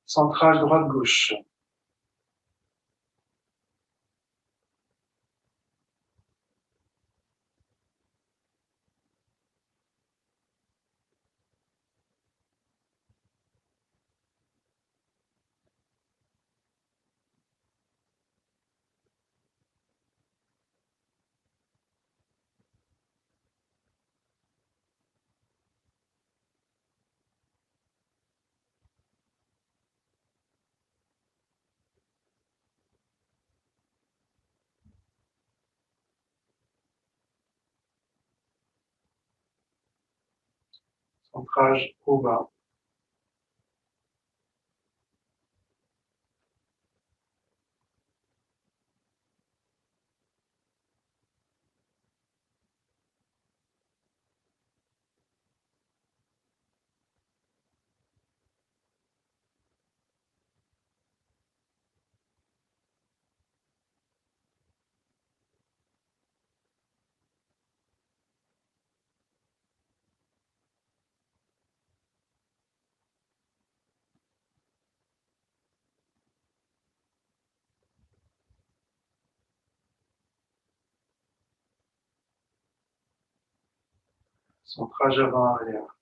Centrage droite-gauche. Centrage au bas. Centrage avant-arrière.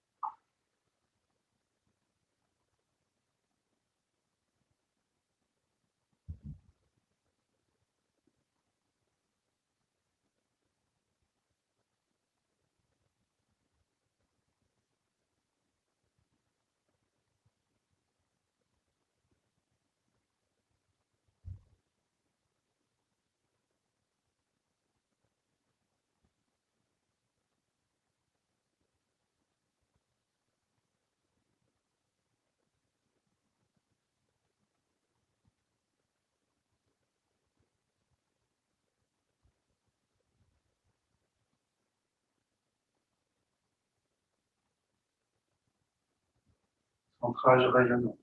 Centrage rayonnant.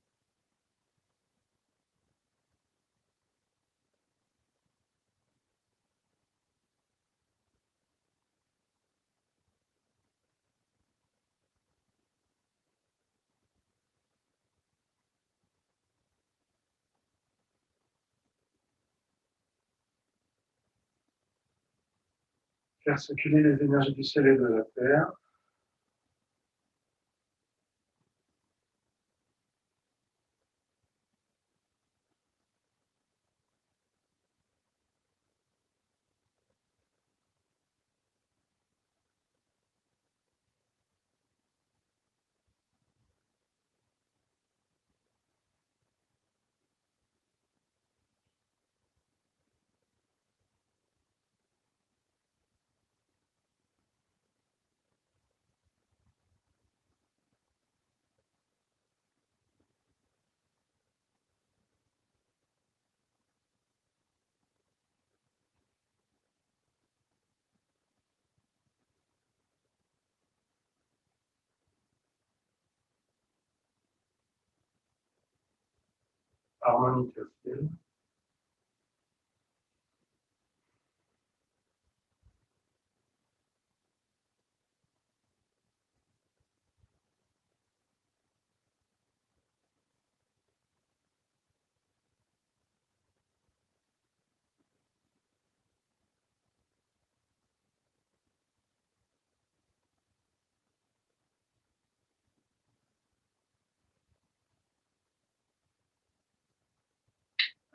Faire circuler les énergies du ciel et de la terre. Harmonie tertielle.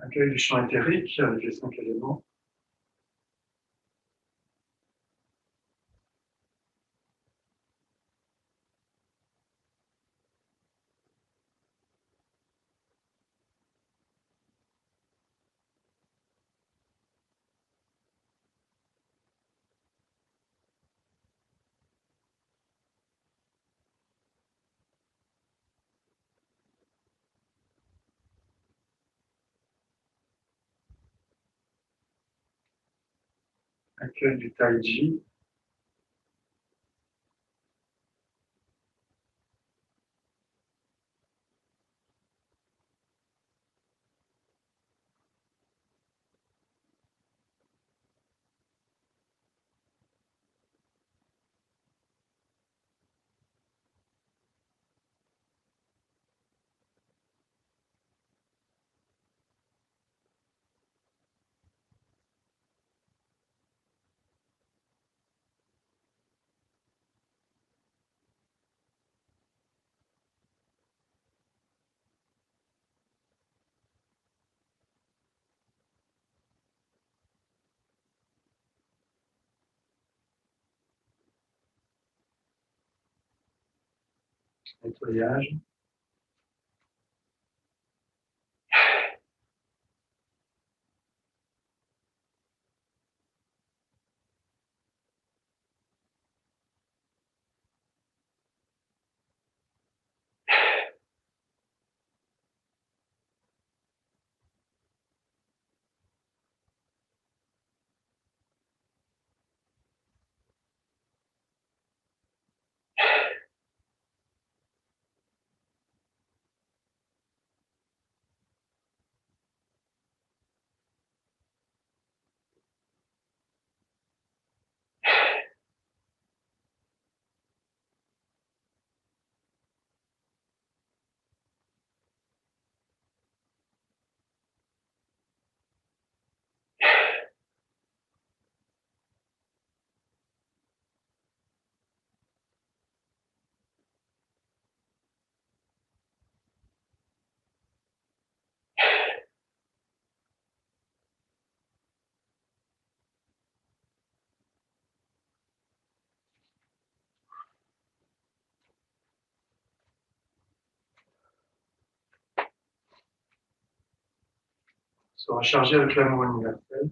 Accueil du champ éthérique avec les 5 éléments. Accueil du Taiji. nettoyage. Sera chargé avec l'amour universel.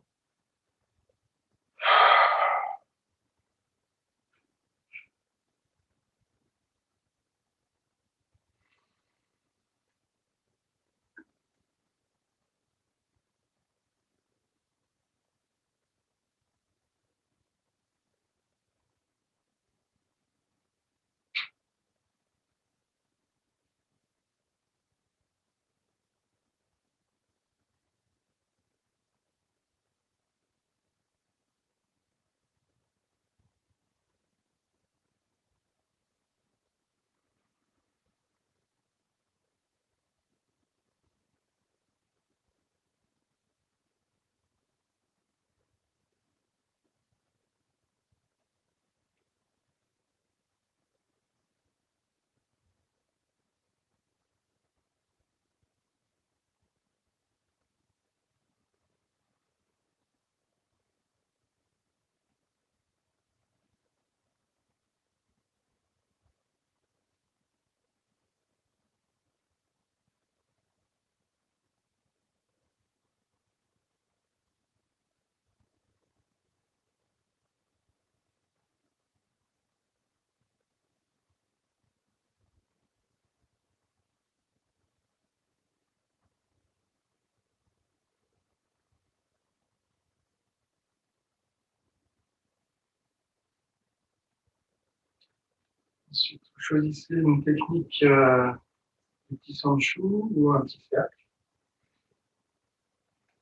Ensuite, vous choisissez une technique du petit sanchou ou un petit cercle.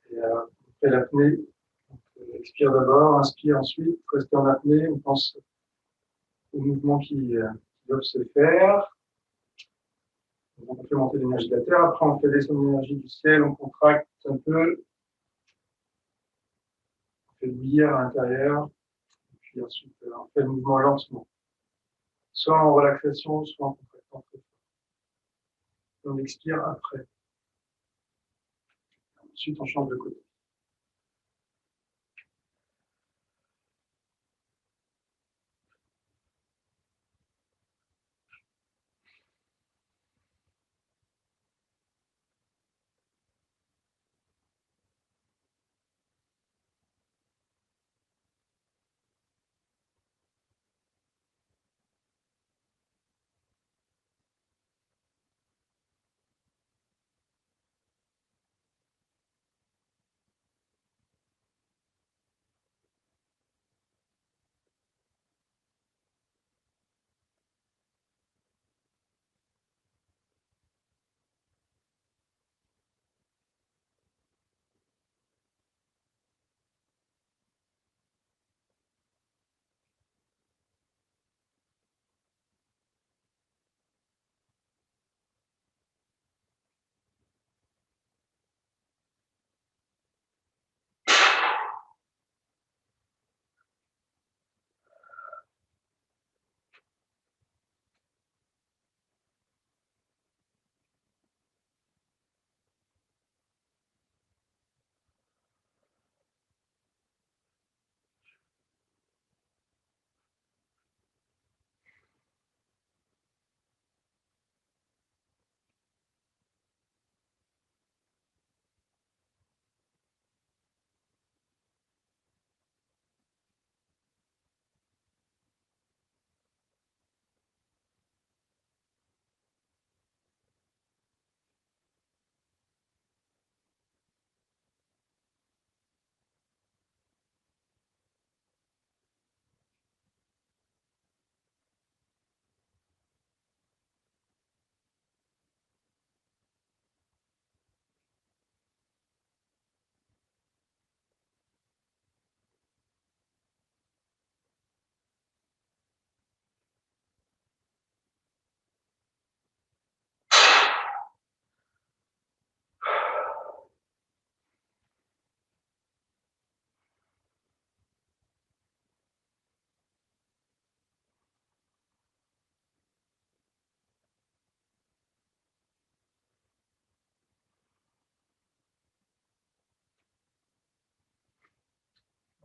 Et vous faites l'apnée. Expire d'abord, inspire ensuite, restez en apnée, on pense aux mouvements qui doivent se faire. On va complémenter l'énergie de la Terre. Après, on fait descendre l'énergie du ciel, on contracte un peu, on fait bouillir à l'intérieur, et puis ensuite, on fait le mouvement lentement. Soit en relaxation, soit en contractant très fort. On expire après. Ensuite, on change de côté.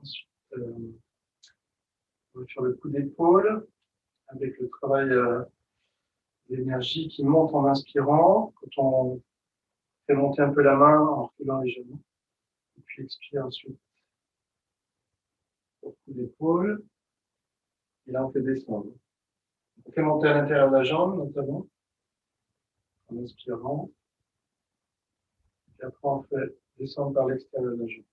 Ensuite, on va faire le coup d'épaule avec le travail d'énergie qui monte en inspirant. Quand on fait monter un peu la main en reculant légèrement. Et puis expire ensuite. Au coup d'épaule. Et là, on fait descendre. On fait monter à l'intérieur de la jambe, notamment, en inspirant. Et après, on fait descendre par l'extérieur de la jambe.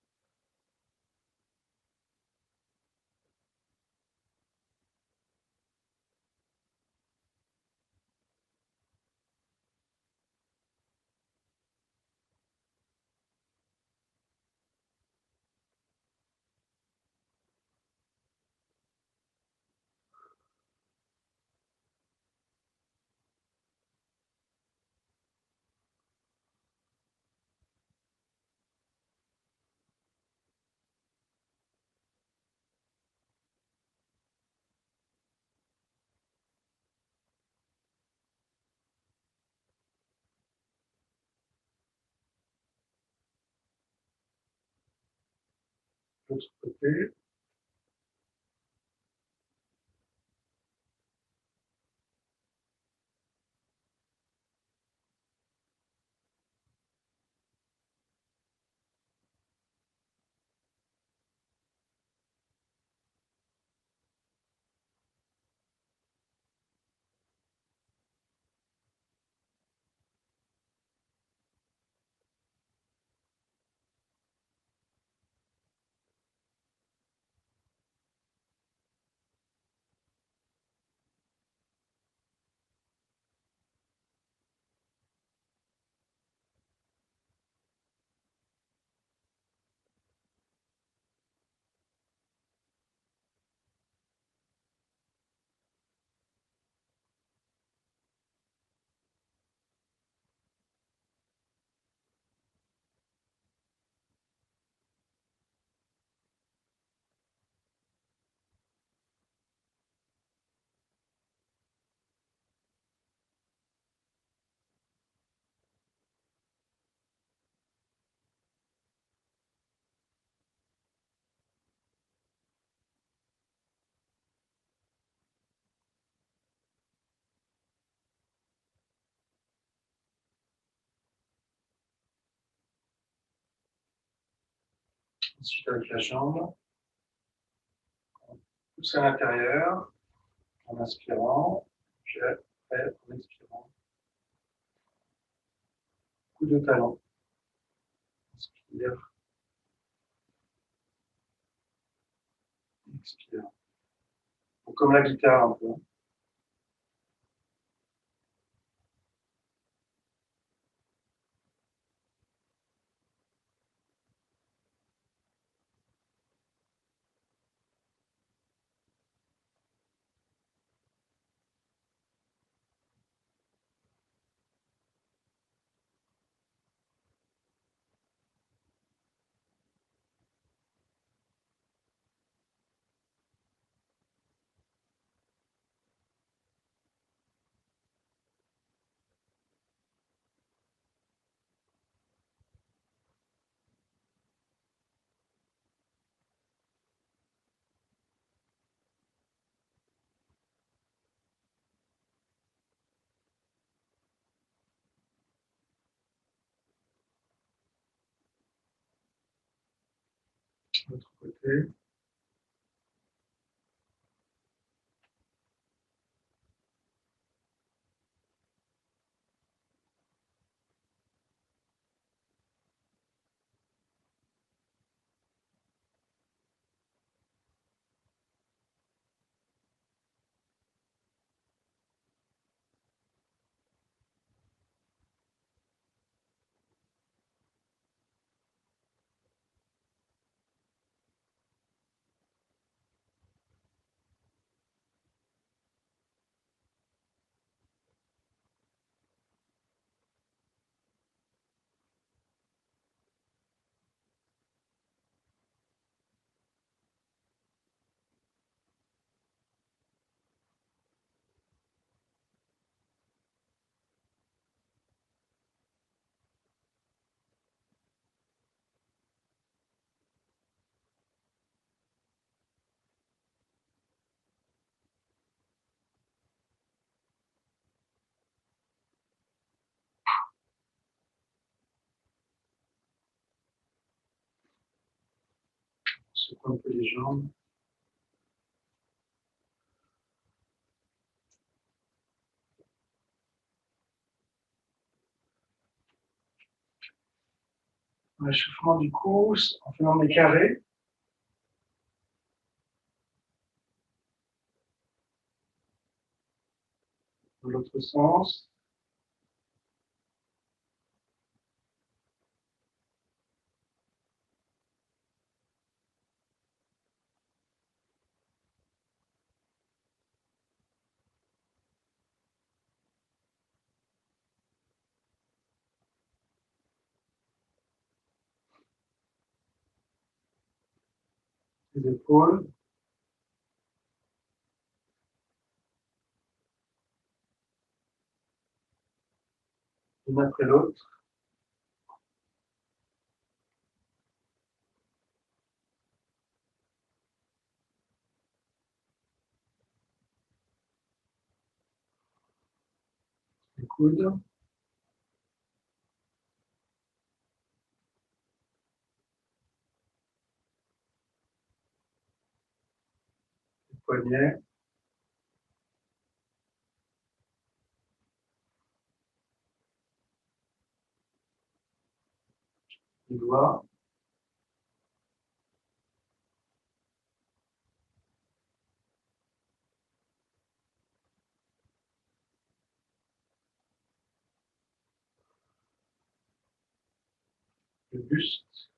L'autre côté. Ensuite, avec la jambe. On pousse à l'intérieur en inspirant. Puis après, en expirant. Coup de talon. Inspire. Expire. Donc, comme la guitare un peu. De l'autre côté. un peu les jambes. Un échauffement du cou en faisant des carrés. Dans l'autre sens. Les épaules. L'une après l'autre. Les coudes. Les poignets. Les doigts. Le buste.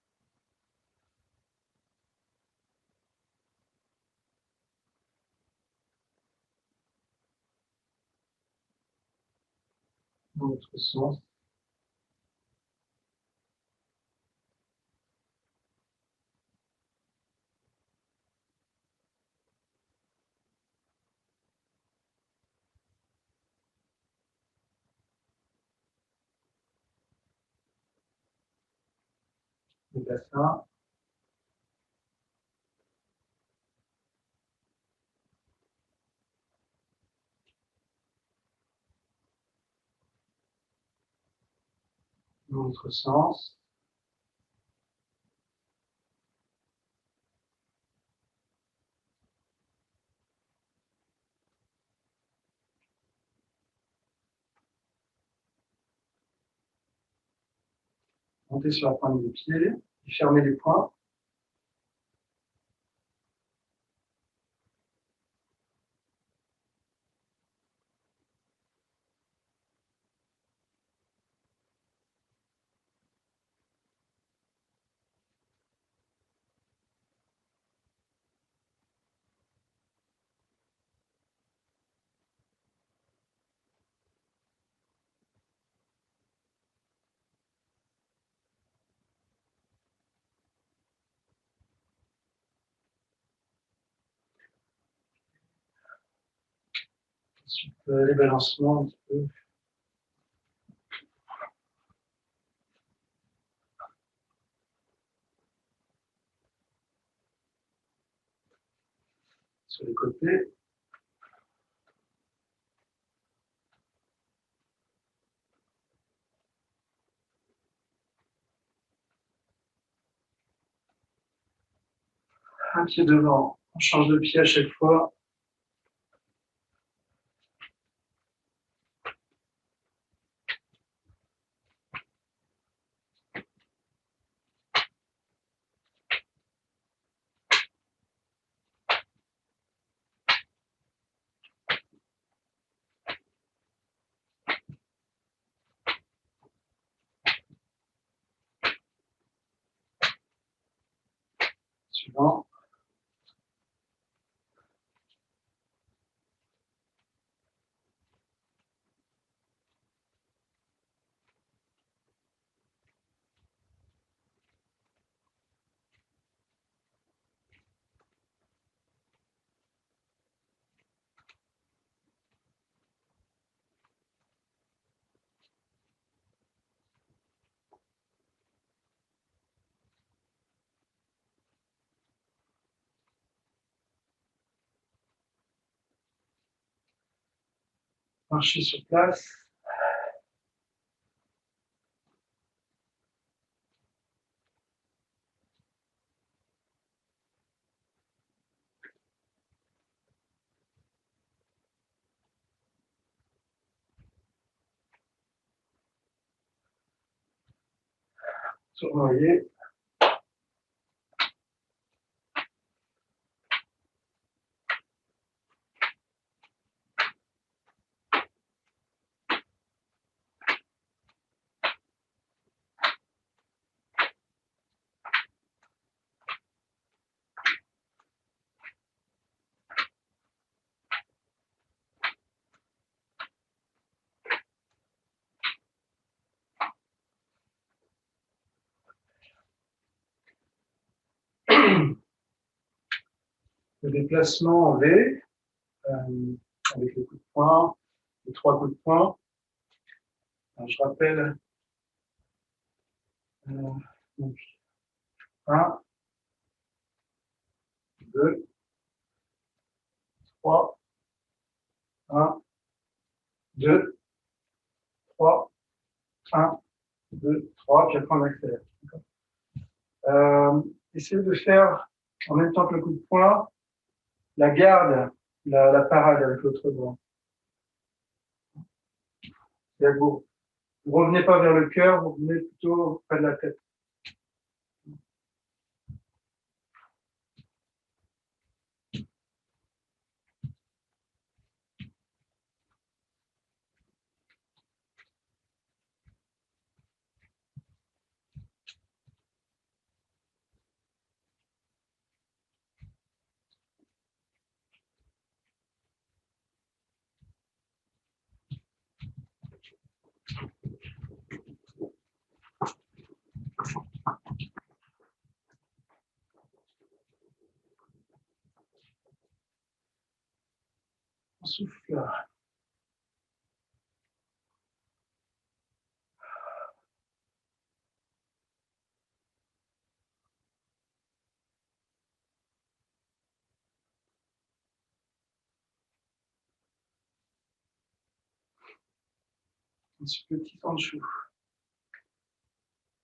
Dans l'autre sens. Le bassin. Dans l'autre sens. Montez sur la pointe des pieds. Et fermez les poings. Ensuite, les balancements un petit peu. Sur les côtés. Un pied devant. On change de pied à chaque fois. Suivant. Marcher sur place. Tournoyer. Le déplacement en V, avec les coups de poing, les 3 coups de poing. Alors, je rappelle, donc 1, 2, 3, 1, 2, 3, 1, 2, 3, puis après on accélère. Essayez de faire, en même temps que le coup de poing, la garde, la parade avec l'autre bras. Vous ne revenez pas vers le cœur, vous revenez plutôt près de la tête. On souffle. Un petit temps de chou.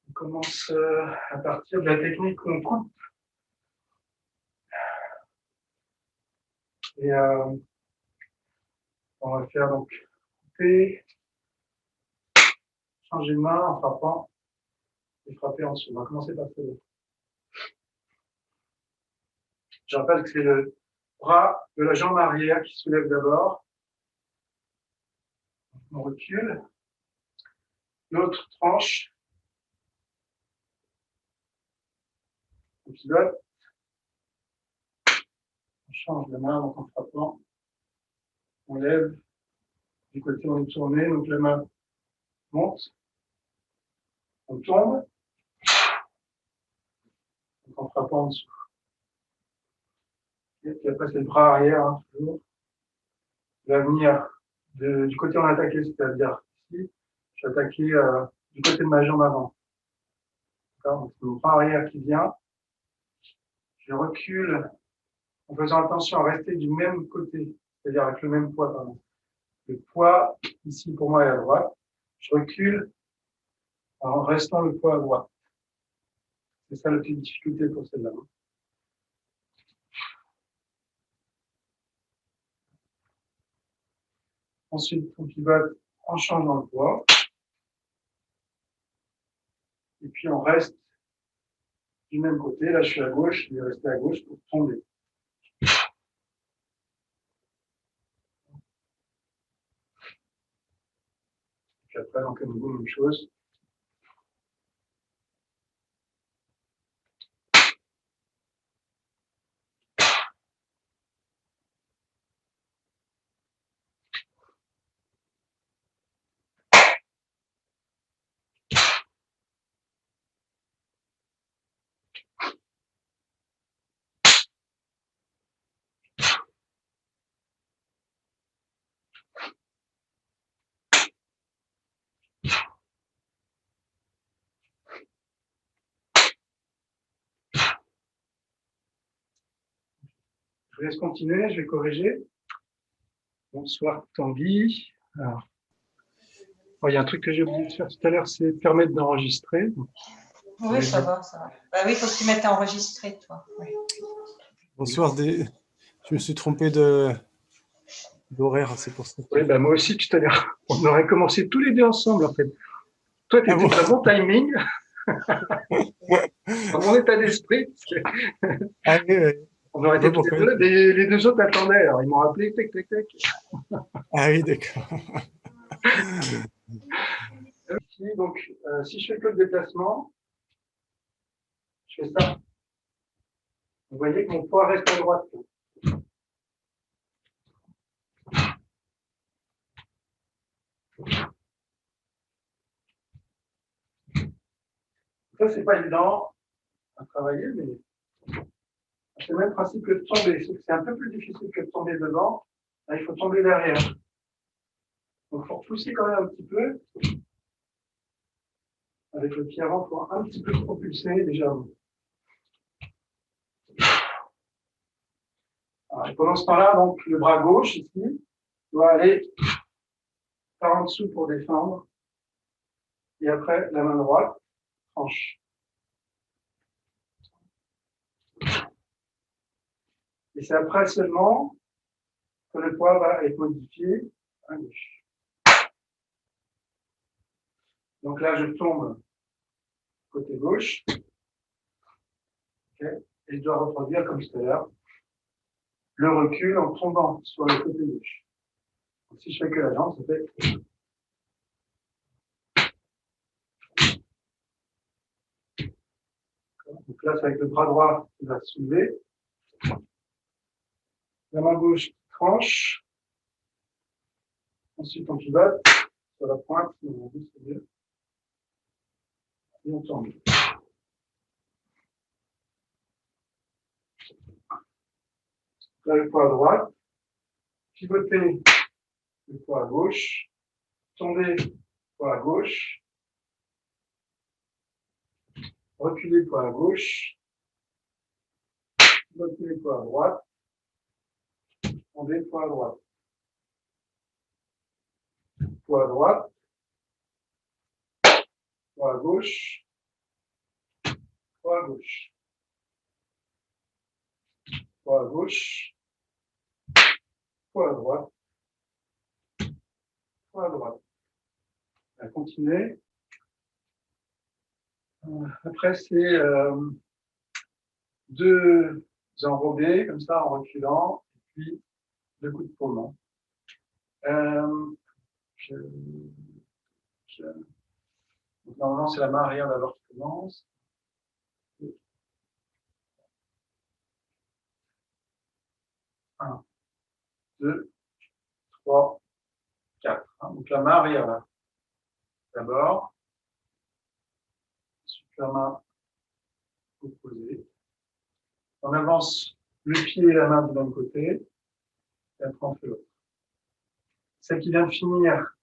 On commence à partir de la technique où on coupe. Et on va faire donc couper, changer de main en frappant et frapper en dessous. On va commencer par ça. Je rappelle que c'est le bras de la jambe arrière qui soulève d'abord. On recule. L'autre tranche. On pilote. On change de main donc en frappant. On lève. Du côté où on est tourné, donc la main monte. On tourne. Donc en frappant en dessous. Et puis après, c'est le bras arrière, hein, toujours. Il va venir du côté où on a attaqué, c'est-à-dire ici. Je vais attaquer du côté de ma jambe avant. Donc, c'est mon bras arrière qui vient. Je recule en faisant attention à rester du même côté, c'est-à-dire avec le même poids. Pardon. Le poids, ici, pour moi, est à droite. Je recule en restant le poids à droite. C'est ça la petite difficulté pour celle-là. Ensuite, on pivote en changeant le poids. Et puis, on reste du même côté. Là, je suis à gauche. Je vais rester à gauche pour tomber. Puis après, donc, à nouveau, même chose. Je vous laisse continuer, je vais corriger. Bonsoir Tanguy. Alors, il y a un truc que j'ai oublié de faire tout à l'heure, c'est permettre d'enregistrer. Oui, ça va, ça va. Bah oui, il faut que tu mettes à enregistrer, toi. Oui. Bonsoir, je me suis trompé d'horaire, c'est pour ça. Oui, moi aussi tout à l'heure. On aurait commencé tous les deux ensemble en fait. Toi, tu étais dans bon timing. Dans mon état d'esprit, Ah oui, oui. on aurait Je été vois tous les pourquoi. deux, les deux autres attendaient. Alors, ils m'ont appelé, tac, tac, tac. Ah oui, d'accord. Ici, donc, si je fais que le déplacement, je fais ça. Vous voyez que mon poids reste à droite. Ça, c'est pas évident à travailler, mais c'est le même principe que de tomber. C'est un peu plus difficile que de tomber devant. Là, il faut tomber derrière. Donc, il faut repousser quand même un petit peu. Avec le pied avant, il faut un petit peu propulser déjà. Alors, et pendant ce temps-là, donc, le bras gauche, ici, doit aller par en dessous pour défendre. Et après, la main droite tranche. Et c'est après seulement que le poids va être modifié à gauche. Donc là, je tombe côté gauche. Okay, et je dois reproduire comme tout à l'heure le recul en tombant sur le côté gauche. Donc, si je fais que la jambe, ça fait. Donc là, c'est avec le bras droit qui va se soulever. La main gauche tranche. Ensuite, on pivote sur la pointe. C'est mieux. Et on tombe. Là, le poids à droite. Pivoter le poids à gauche. Tomber le poids à gauche. Reculer le poids à gauche. Pivoter le poids à droite. Tomber le poids à droite. Poids à droite. Poids à gauche. Poids à gauche. Poids à gauche. Poids à droite. Poids à droite. On va continuer. Après, c'est deux enrobés, comme ça, en reculant, et puis deux coups de paume. Donc, normalement, c'est la main arrière d'abord qui commence. 1, 2, 3, 4. Donc la main arrière là. D'abord. Ensuite la main opposée. On avance le pied et la main du même côté. Et après on fait l'autre. Celle qui vient de finir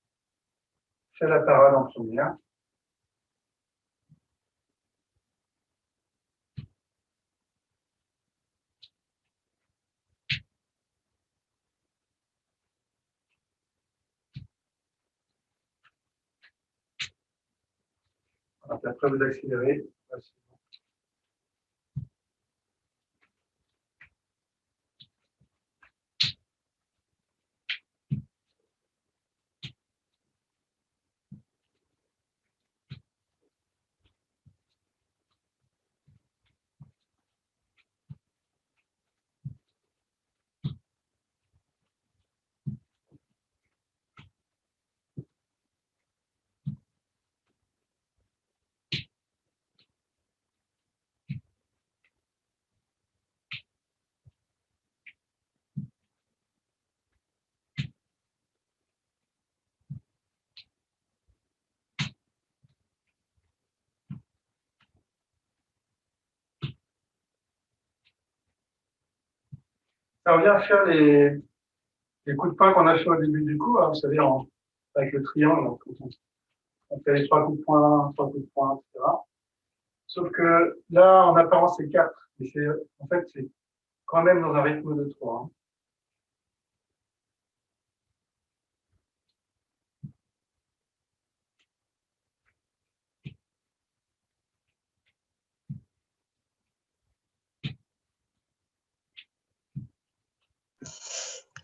fait la parade en première. Et après vous accélérez. Ça revient à faire les coups de poing qu'on a fait au début du cours, hein, vous savez, avec le triangle. Donc, on fait les 3 coups de poing, 3 coups de poing, etc. Sauf que là, en apparence, c'est 4. Mais en fait, c'est quand même dans un rythme de 3. Hein.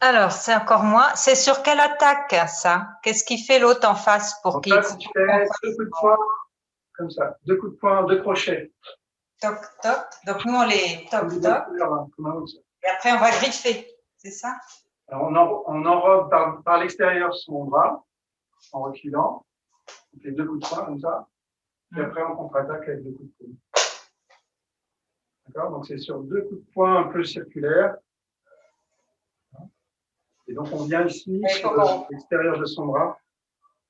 Alors, c'est encore moi. C'est sur quelle attaque, ça? Qu'est-ce qui fait l'autre en face pour Donc qu'il là, si tu fais 2 coups de poing comme ça. 2 coups de poing, 2 crochets. Toc, toc. Donc, nous, on les toc, Comme toc. un autre. Et après, on va griffer. C'est ça? Alors, on enrobe par l'extérieur son bras, en reculant. On fait 2 coups de poing, comme ça. Et après, on contre-attaque avec 2 coups de poing. D'accord? Donc, c'est sur 2 coups de poing un peu circulaires. Et donc, on vient ici, sur l'extérieur de son bras.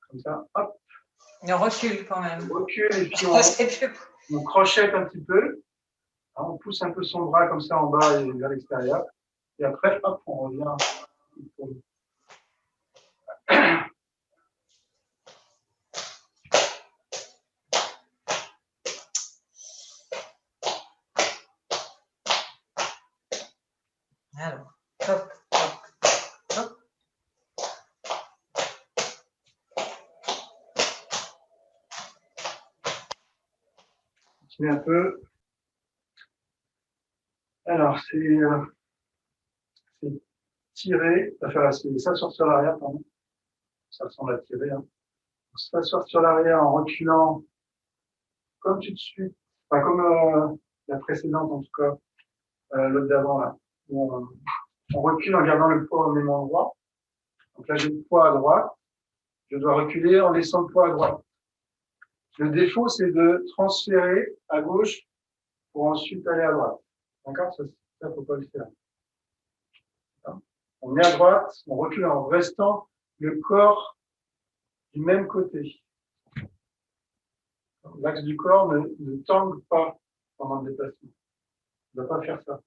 Comme ça, hop. Et on recule quand même. On recule et puis on crochette un petit peu. On pousse un peu son bras comme ça en bas et vers l'extérieur. Et après, hop, on revient. Alors, toc, toc, toc. Continue un peu. Alors, c'est tirer, enfin, c'est s'asseoir sur l'arrière, pardon. Ça ressemble à tirer. Hein. S'asseoir sur l'arrière en reculant comme tout de suite, enfin, comme la précédente en tout cas, l'autre d'avant là. On recule en gardant le poids au même endroit. Donc là, j'ai le poids à droite. Je dois reculer en laissant le poids à droite. Le défaut, c'est de transférer à gauche pour ensuite aller à droite. D'accord? Ça, faut pas le faire. On est à droite, on recule en restant le corps du même côté. L'axe du corps ne tangue pas pendant le déplacement. On ne doit pas faire ça.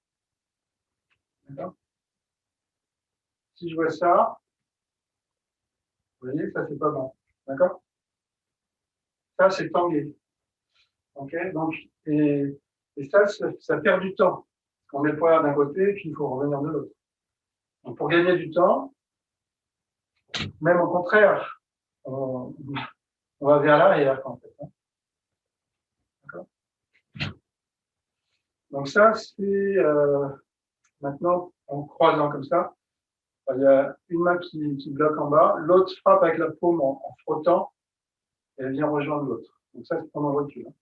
D'accord? Si je vois ça, vous voyez, ça, c'est pas bon. D'accord? Ça, c'est tangué. OK? Donc, et ça perd du temps. On met le poids d'un côté, puis il faut revenir de l'autre. Donc, pour gagner du temps, même au contraire, on va vers l'arrière, en fait. Hein. D'accord? Donc, ça, c'est maintenant, en croisant comme ça, il y a une main qui bloque en bas, l'autre frappe avec la paume en frottant, et elle vient rejoindre l'autre. Donc, ça, c'est pendant le recul. Hein.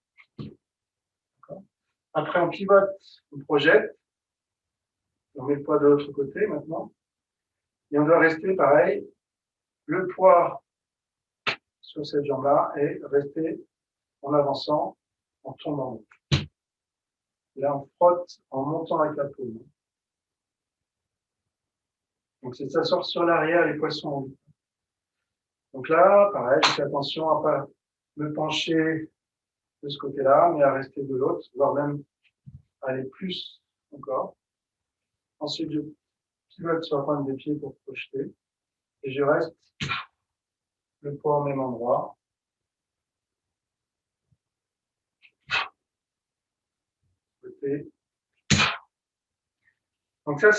Après, on pivote, on projette, on met le poids de l'autre côté maintenant, et on doit rester pareil, le poids sur cette jambe-là, et rester en avançant, en tombant. Là, on frotte en montant avec la paume. Donc, c'est s'asseoir sur l'arrière, les poissons en vie. Donc là, pareil, je fais attention à ne pas me pencher de ce côté-là, mais à rester de l'autre, voire même aller plus encore. Ensuite, je pivote sur la pointe des pieds pour projeter. Et je reste le poids au même endroit. Côté. Donc ça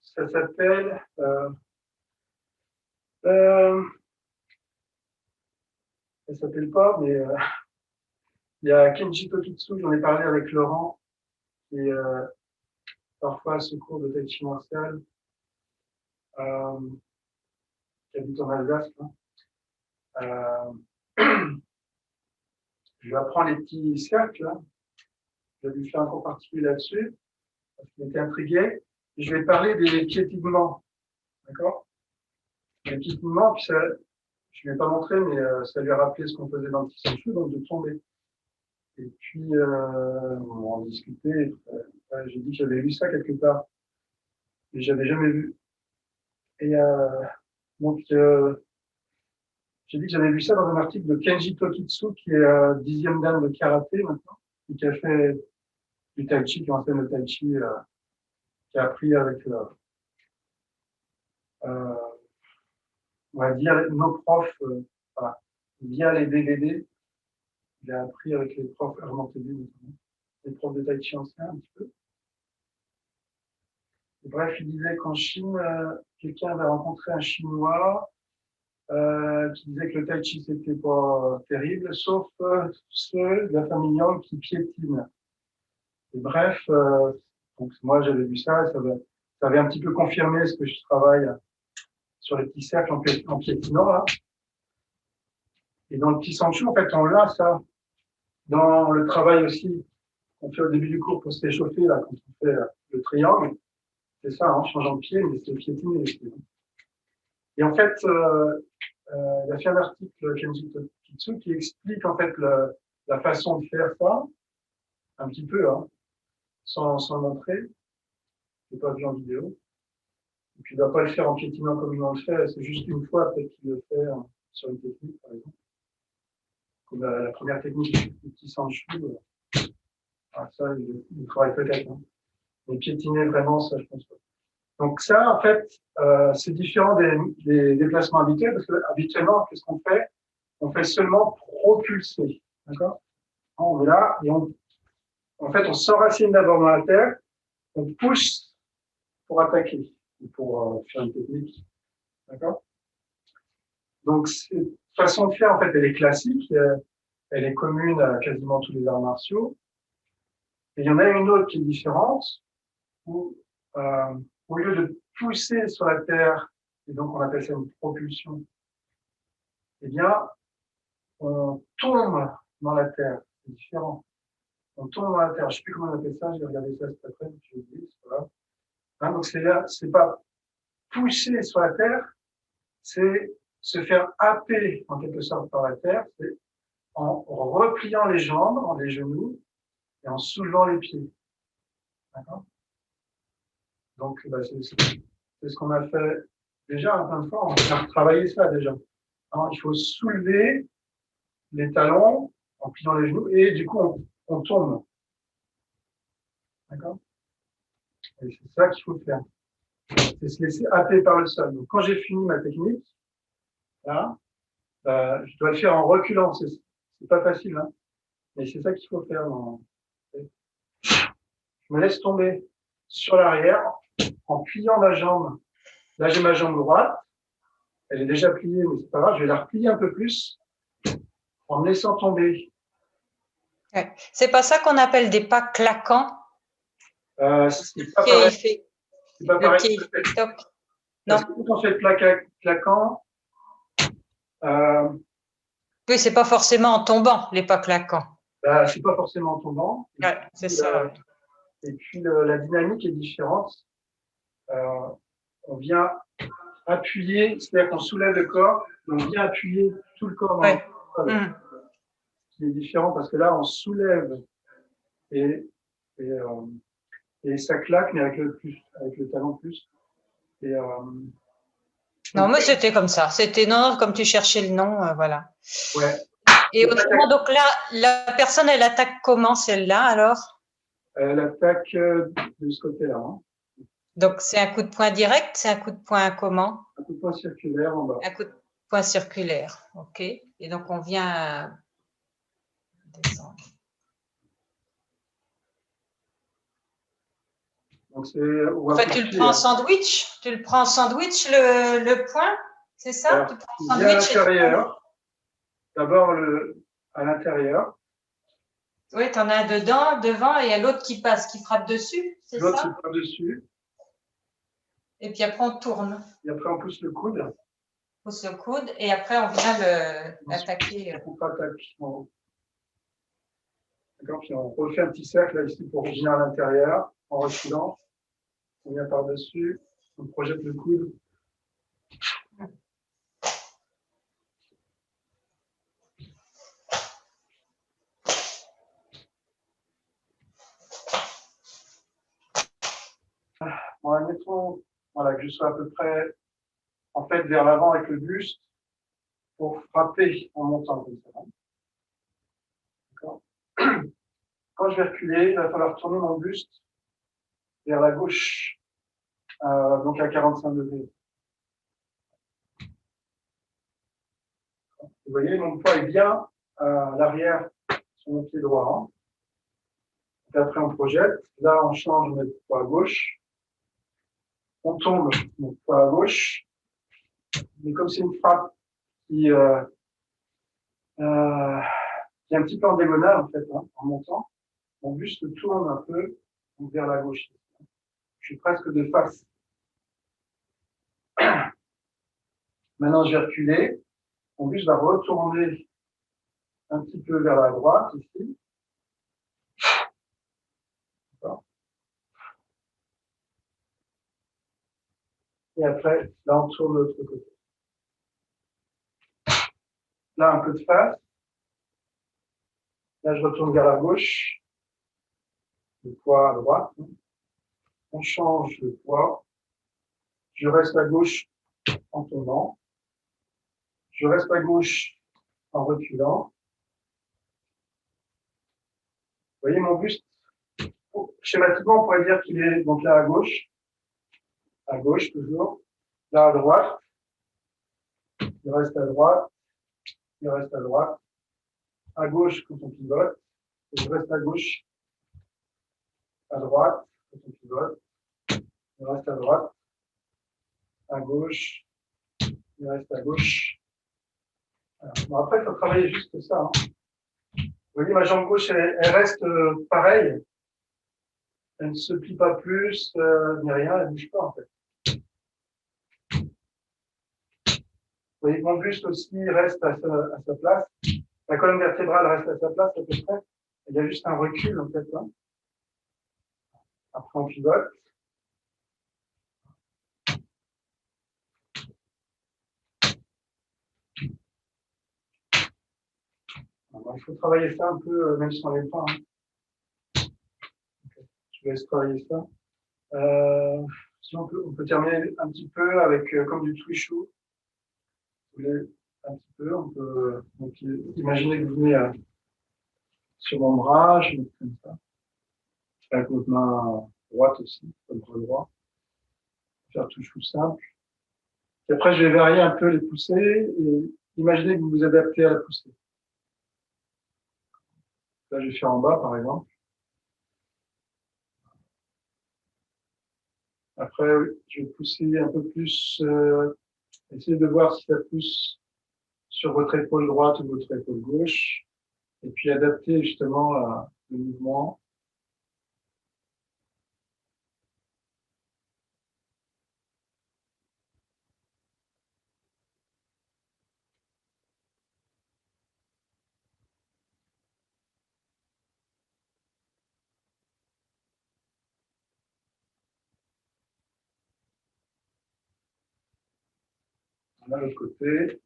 s'appelle ça s'appelle pas, mais il y a Kenji Tokitsu, j'en ai parlé avec Laurent, qui est parfois à ce cours de Tai Chi martial, qui habite en Alsace. Hein. Je lui apprends les petits cercles. Hein. Je vais lui faire un cours particulier là-dessus, parce qu'il était intrigué. Et je vais parler des piétinements. D'accord? Les piétinements, puis ça, je ne lui ai pas montré, mais ça lui a rappelé ce qu'on faisait dans le petit sensu, donc de tomber. Et puis, on en discutait. J'ai dit que j'avais vu ça quelque part, mais je n'avais jamais vu. Et donc, j'ai dit que j'avais vu ça dans un article de Kenji Tokitsu, qui est 10e dan de karaté maintenant, et qui a fait du tai chi, qui enseigne le tai chi, qui a appris avec, on va dire, nos profs, voilà, via les DVD. Il a appris avec les profs Herman Teddy, notamment, les profs de tai chi anciens un petit peu. Et bref, il disait qu'en Chine, quelqu'un avait rencontré un Chinois qui disait que le tai chi c'était pas terrible, sauf ceux de la famille Yang qui piétinent. Et bref, donc moi j'avais vu ça, et ça avait un petit peu confirmé ce que je travaille sur les petits cercles en piétinant là. Et dans le petit Sancho, en fait, on l'a ça. Dans le travail aussi qu'on fait au début du cours pour se réchauffer, là, quand on fait le triangle, c'est ça, hein, changeant de pied, mais c'est piétiner. Et en fait, il y a fait un article, Kenji Kitsu, qui explique en fait la façon de faire ça, un petit peu, hein, sans montrer. Je n'ai pas vu en vidéo. Et puis, il ne va pas le faire en piétinant comme il en le fait, c'est juste une fois, peut-être qu'il le fait hein, sur une technique, par exemple. Comme la première technique du petit Sancho. Ça, il travaille peut-être. Hein. Mais piétiner vraiment, ça, je pense pas. Donc ça, en fait, c'est différent des déplacements habituels, parce que habituellement, qu'est-ce qu'on fait? On fait seulement propulser. D'accord? On est là et en fait, on s'enracine d'abord dans la terre, on pousse pour attaquer, pour faire une technique. D'accord? Donc, cette façon de faire, en fait, elle est classique, elle est commune à quasiment tous les arts martiaux. Et il y en a une autre qui est différente, où au lieu de pousser sur la terre, et donc on appelle ça une propulsion, eh bien, on tombe dans la terre. C'est différent. On tombe dans la terre. Je ne sais plus comment on appelle ça, j'ai regardé ça cet après-midi, j'ai oublié, c'est pas grave. Hein, donc c'est pas pousser sur la terre, c'est se faire happer en quelque sorte par la terre, c'est en repliant les jambes, les genoux, et en soulevant les pieds. D'accord? Donc, bah, c'est ce qu'on a fait déjà plein de fois, on a travaillé ça déjà. Alors, il faut soulever les talons en pliant les genoux et du coup, on tombe. D'accord? Et c'est ça qu'il faut faire. C'est se laisser happer par le sol. Donc, quand j'ai fini ma technique, là, je dois le faire en reculant. C'est pas facile, hein, mais c'est ça qu'il faut faire. Je me laisse tomber sur l'arrière en pliant ma jambe. Là, j'ai ma jambe droite. Elle est déjà pliée, mais c'est pas grave. Je vais la replier un peu plus en me laissant tomber. Ouais. C'est pas ça qu'on appelle des pas claquants. C'est pas pareil. C'est pas pareil. Le pied, il fait toc. Non. Parce que quand on fait claquant, oui, c'est pas forcément en tombant, les pas claquants. C'est pas forcément en tombant. Ouais, c'est ça. Et puis la dynamique est différente. On vient appuyer, c'est-à-dire qu'on soulève le corps, et on vient appuyer tout le corps dans le sol. Ce qui est différent parce que là, on soulève et ça claque, mais avec le talon plus. Non, mais c'était comme ça. C'était non, comme tu cherchais le nom, voilà. Ouais. Et autrement, donc là, la personne, elle attaque comment celle-là alors? Elle attaque de ce côté-là. Hein. Donc c'est un coup de poing direct, c'est un coup de poing comment? Un coup de poing circulaire en bas. Un coup de poing circulaire, ok. Et donc on vient descendre. Donc en fait, tu le prends en sandwich? Tu le prends en sandwich, le poing? C'est ça? Alors, tu prends en sandwich à l'intérieur. D'abord à l'intérieur. Oui, tu en as un dedans, devant, et il y a l'autre qui passe, qui frappe dessus, c'est ça? L'autre qui frappe dessus. Et puis après, on tourne. Et après, on pousse le coude. On pousse le coude, et après, on vient l'attaquer. On attaque en haut. D'accord, puis on refait un petit cercle là, ici pour revenir à l'intérieur, en reculant. On vient par-dessus, on projette le coude. Bon, admettons voilà, que je sois à peu près en fait vers l'avant avec le buste pour frapper en montant comme ça. D'accord. Quand je vais reculer, il va falloir tourner mon buste vers la gauche, donc à 45 degrés. Vous voyez, mon poids est bien à l'arrière sur mon pied droit. Hein. Et après, on projette. Là, on change notre poids à gauche. On tombe notre poids à gauche. Mais comme c'est une frappe qui est un petit peu en diagonale, en fait, hein, en montant, mon buste tourne un peu vers la gauche. Je suis presque de face. Maintenant, je vais reculer. Mon buste va retourner un petit peu vers la droite, ici. Et après, là, on tourne de l'autre côté. Là, un peu de face. Là, je retourne vers la gauche. Le poids à droite. On change le poids. Je reste à gauche en tournant. Je reste à gauche en reculant. Vous voyez mon buste? Schématiquement, on pourrait dire qu'il est donc là à gauche toujours, là à droite, il reste à droite, il reste à droite, à gauche quand on pivote, et je reste à gauche, à droite quand on pivote, il reste à droite, à gauche, il reste à gauche. Bon, après, il faut travailler juste ça. Hein. Vous voyez, ma jambe gauche, elle reste pareille. Elle ne se plie pas plus, ni rien, elle ne bouge pas en fait. Vous voyez, mon buste aussi reste à sa place. La colonne vertébrale reste à sa place à peu près. Il y a juste un recul en fait. Hein. Après, on pivote. Alors, il faut travailler ça un peu, même si on n'est pas. Hein. Okay. Je vous laisse travailler ça. Sinon, on peut terminer un petit peu avec comme du twishou. Vous voulez un petit peu, on peut donc, imaginer que vous venez sur mon bras, je mets comme ça. Avec votre main droite aussi, comme bras droit. Faire twishou simple. Et après, je vais varier un peu les poussées et imaginez que vous vous adaptez à la poussée. Là, je vais faire en bas, par exemple. Après, je vais pousser un peu plus. Essayez de voir si ça pousse sur votre épaule droite ou votre épaule gauche. Et puis adapter justement le mouvement. On a l'autre côté.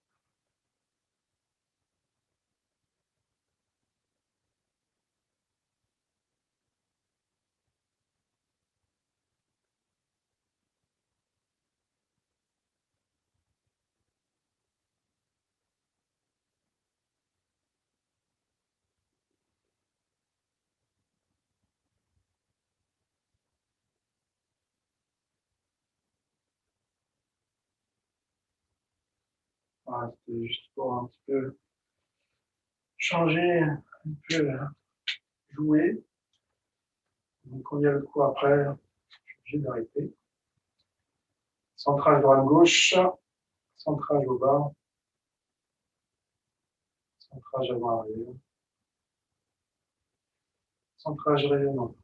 Voilà, c'était juste pour un petit peu changer, un peu jouer. Donc, quand il y a le coup après, je suis obligé d'arrêter. Centrage droite-gauche, centrage au bas, centrage avant-arrière, centrage rayonnant.